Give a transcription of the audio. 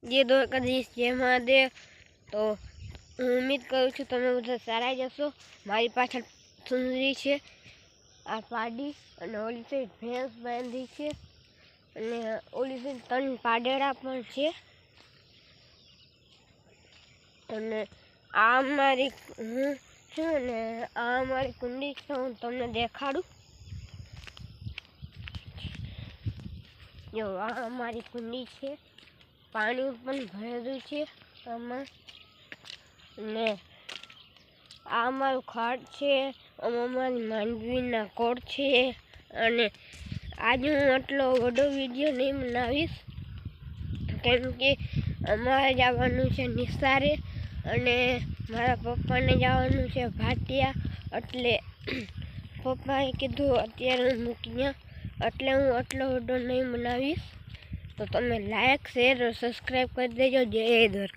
જે દ્વારકાધીશ જય મહાદેવ। તો હું ઉમ્મીદ કરું છું તમે બધા સારા જશો। મારી પાછળ સુંદરી છે આ પાડી અને ઓલી સાઈડ ભેંસ બાંધી છે અને ઓલી સાઈડ 3 પાડેડા પણ છે અને આ મારી હું છું ને આ મારી કુંડી છે। હું તમને દેખાડું। જો આ મારી કુંડી છે, પાણી પણ ભરેલું છે આમાં ને આ મારું ખાટ છે, આમાં મારી માંડવીના કોળ છે અને આજે હું આટલો વડો વિડીયો નહીં બનાવીશ કેમ કે અમારે જવાનું છે નિસારે અને મારા પપ્પાને જવાનું છે ભાટિયા, એટલે પપ્પાએ કીધું અત્યારે મૂક્યા એટલે હું આટલો વડો નહીં બનાવીશ। તો તમે લાઈક શેર સબસ્ક્રાઈબ કરી દેજો। જય દ્વારકા।